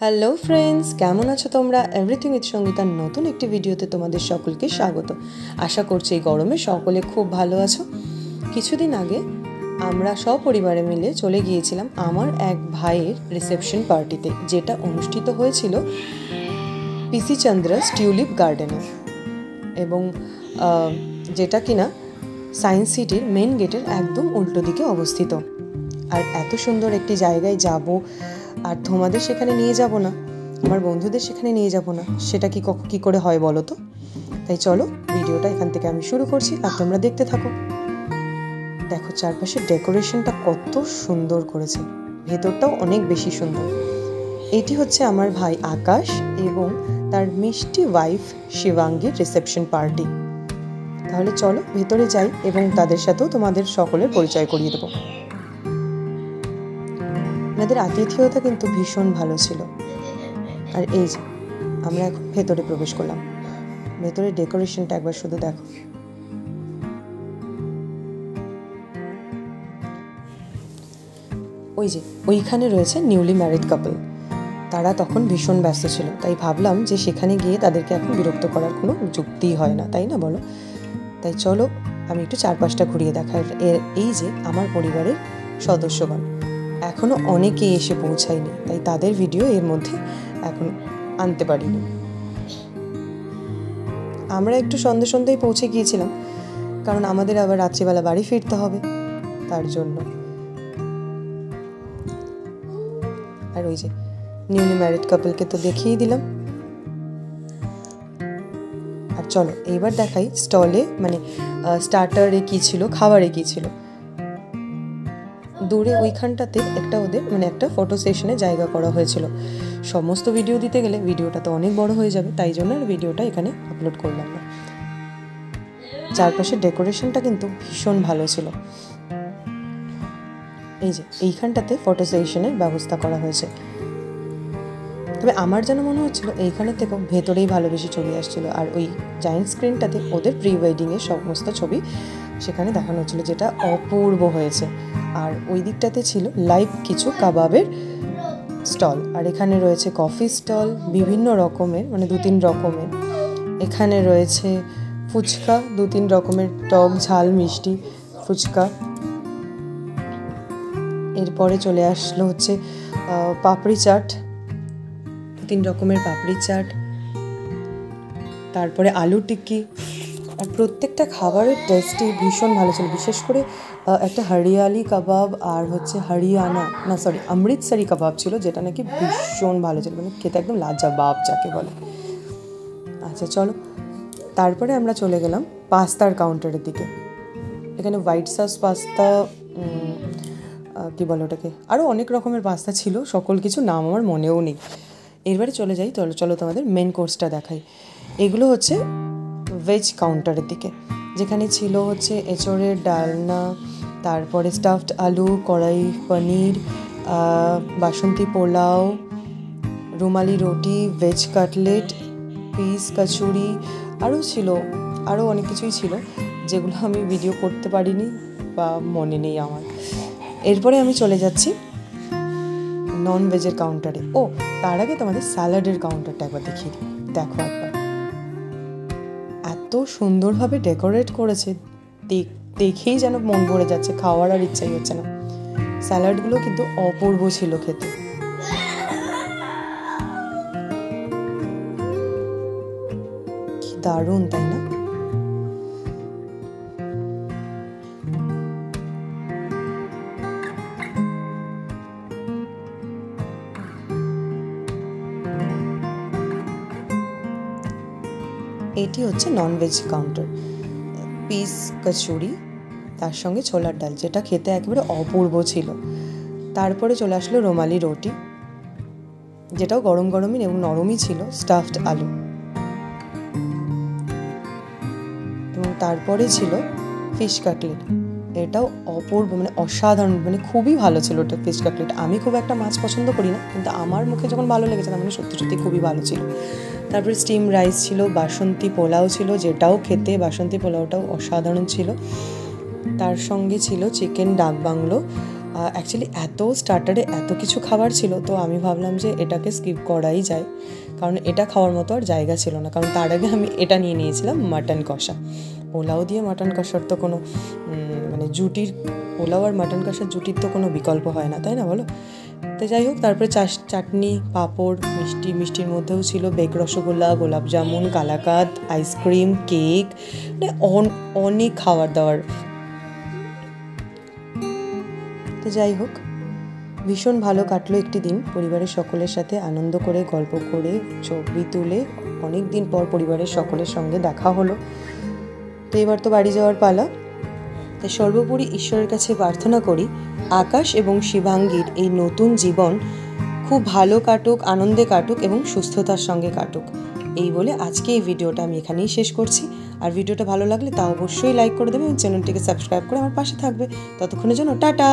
Hello friends, কেমন আছো তোমরা? এভরিথিং উইথ সঙ্গীতার নতুন একটি ভিডিওতে তোমাদের সকলকে স্বাগত। আশা করছি এই গরমে সকলে খুব ভালো আছো। কিছুদিন আগে আমরা সপরিবারে মিলে চলে গিয়েছিলাম আমার এক ভাইয়ের রিসেপশন পার্টিতে, যেটা অনুষ্ঠিত হয়েছিল পিসি চন্দ্রাস টিউলিপ গার্ডেনে, এবং যেটা কিনা সায়েন্স সিটির মেন গেটের একদম উল্টো দিকে অবস্থিত। আর এত সুন্দর একটি জায়গায় যাব আর তোমাদের সেখানে নিয়ে যাব না, আমার বন্ধুদের সেখানে নিয়ে যাব না, সেটা কি করে হয় বলো তো? তাই চলো ভিডিওটা এখান থেকে আমি শুরু করছি আর তোমরা দেখতে থাকো। দেখো চারপাশের ডেকোরেশনটা কত সুন্দর করেছে, ভেতরটাও অনেক বেশি সুন্দর। এটি হচ্ছে আমার ভাই আকাশ এবং তার মিষ্টি ওয়াইফ শিবাঙ্গীর রিসেপশন পার্টি। তাহলে চলো ভেতরে যাই এবং তাদের সাথেও তোমাদের সকলের পরিচয় করিয়ে দেবো। এনাদের আতিথেয়তা কিন্তু ভীষণ ভালো ছিল। আর এই যে আমরা এখন ভেতরে প্রবেশ করলাম, ভেতরে ডেকোরেশনটা একবার শুধু দেখো। ওই যে ওইখানে রয়েছে নিউলি ম্যারিড কাপল, তারা তখন ভীষণ ব্যস্ত ছিল, তাই ভাবলাম যে সেখানে গিয়ে তাদেরকে এখন বিরক্ত করার কোনো যুক্তিই হয় না, তাই না বলো? তাই চলো আমি একটু চারপাশটা ঘুরিয়ে দেখাই। এই যে আমার পরিবারের সদস্যগণ এখনও অনেকেই এসে পৌঁছায়নি, তাই তাদের ভিডিও এর মধ্যে এখন আনতে পারিনি। আমরা একটু সন্ধ্যেই পৌঁছে গিয়েছিলাম, কারণ আমাদের আবার রাত্রিবেলা বাড়ি ফিরতে হবে, তার জন্য। আর ওই যে নিউলি ম্যারিড কাপলকে তো দেখিয়েই দিলাম। আর চলো এইবার দেখাই স্টলে, মানে স্টার্টারে কী ছিল, খাবারে কী ছিল। দূরে ওইখানটাতে একটা ওদের একটা ফটো সেশনে জায়গা করা হয়েছিল। সমস্ত ভিডিও দিতে গেলে ভিডিওটা তো অনেক বড় হয়ে যাবে, তাই জন্য আর ভিডিওটা এখানে আপলোড করলাম না। চারপাশের ডেকোরেশনটা কিন্তু ভীষণ ভালো ছিল। এই যে এইখানটাতে ফটো সেশনের ব্যবস্থা করা হয়েছে, তবে আমার যেন মনে হচ্ছিল এইখানে থেকেও ভেতরেই ভালো বেশি ছবি আসছিল। আর ওই জায়েন্ট স্ক্রিনটাতে ওদের প্রি ওয়েডিংয়ের সমস্ত ছবি সেখানে দেখানো হচ্ছিল, যেটা অপূর্ব হয়েছে। আর ওই দিকটাতে ছিল লাইভ কিছু কাবাবের স্টল, আর এখানে রয়েছে কফি স্টল বিভিন্ন রকমের, 2-3 রকমের। এখানে রয়েছে ফুচকা, 2-3 রকমের টক ঝাল মিষ্টি ফুচকা। এরপরে চলে আসলো হচ্ছে পাপড়ি চাট, 3 রকমের পাপড়ি চাট, তারপরে আলু টিক্কি। আর প্রত্যেকটা খাবারের টেস্টই ভীষণ ভালো ছিল। বিশেষ করে একটা হরিয়ালি কাবাব আর হচ্ছে অমৃতসরি কাবাব ছিল, যেটা নাকি ভীষণ ভালো ছিল, খেতে একদম লাজবাব যাকে বলে। আচ্ছা চলো, তারপরে আমরা চলে গেলাম পাস্তার কাউন্টারের দিকে। এখানে হোয়াইট সস পাস্তা, কী বলে ওটাকে, আরও অনেক রকমের পাস্তা ছিল, সকল কিছু নাম আমার মনেও নেই। এরবারে চলে যাই, চলো তোমাদের মেন কোর্সটা দেখাই। এগুলো হচ্ছে ভেজ কাউন্টারের দিকে, যেখানে ছিল হচ্ছে এঁচড়ের ডালনা, তারপরে স্টাফড আলু, কড়াই পনির, বাসন্তী পোলাও, রুমালি রুটি, ভেজ কাটলেট, পিস কচুরি, আরও অনেক কিছুই ছিল, যেগুলো আমি ভিডিও করতে পারিনি বা মনে নেই আমার। এরপরে আমি চলে যাচ্ছি নন ভেজের কাউন্টারে। তার আগে তোমাদের স্যালাডের কাউন্টারটা একবার দেখিয়ে দিই। দেখো একবার, এত সুন্দরভাবে ডেকোরেট করেছে, দেখেই যেন মন ভরে যাচ্ছে, খাওয়ার আর ইচ্ছাই হচ্ছে না। স্যালাডগুলো কিন্তু অপূর্ব ছিল খেতে। কি দারুণ, তাই না? এটি হচ্ছে ননভেজ কাউন্টার। পিস কচুরি, তার সঙ্গে ছোলার ডাল, যেটা খেতে একেবারে অপূর্ব ছিল। তারপরে চলে আসলো রুমালি রুটি, যেটাও গরম গরমই এবং নরমই ছিল, স্টাফড আলু। এবং তারপরে ছিল ফিশ কাটলেট, এটাও অপূর্ব, অসাধারণ, খুবই ভালো ছিল ওটা ফিশ কাটলেট। আমি খুব একটা মাছ পছন্দ করি না, কিন্তু আমার মুখে যখন ভালো লেগেছে তার সত্যি খুবই ভালো ছিল। তারপরে স্টিম রাইস ছিল, বাসন্তী পোলাও ছিল, যেটাও খেতে বাসন্তী পোলাওটাও অসাধারণ ছিল। তার সঙ্গে ছিল চিকেন ডাক বাংলো, অ্যাকচুয়ালি এত স্টার্টারে এত কিছু খাবার ছিল, তো আমি ভাবলাম যে এটাকে স্কিপ করাই যায়, কারণ এটা খাওয়ার মতো আর জায়গা ছিল না। কারণ তার আগে আমি এটা নিয়ে নিয়েছিলাম মাটন কষা। পোলাও দিয়ে মাটন কষার তো কোনো মানে জুটির, পোলাও আর মাটন কষার জুটির তো কোনো বিকল্প হয় না, তাই না বলো? তো যাই হোক, তারপরে চাটনি, পাঁপড়, মিষ্টির মধ্যেও ছিল বেক রসগোল্লা, গোলাপ জামুন, কালাকাঁদ, আইসক্রিম, কেক, মানে অনেক খাবার দাবার। তো যাই হোক, ভীষণ ভালো কাটলো একটি দিন পরিবারের সকলের সাথে, আনন্দ করে, গল্প করে, ছবি তুলে। অনেক দিন পর পরিবারের সকলের সঙ্গে দেখা হলো। তো এবার তো বাড়ি যাওয়ার পালা। তাই সর্বোপরি ঈশ্বরের কাছে প্রার্থনা করি আকাশ এবং শিবাঙ্গীর এই নতুন জীবন খুব ভালো কাটুক, আনন্দে কাটুক এবং সুস্থতার সঙ্গে কাটুক। এই বলে আজকে এই ভিডিওটা আমি এখানেই শেষ করছি। আর ভিডিওটা ভালো লাগলে তা অবশ্যই লাইক করে দেবে এবং চ্যানেলটিকে সাবস্ক্রাইব করে আমার পাশে থাকবে। ততক্ষণের জন্য টাটা।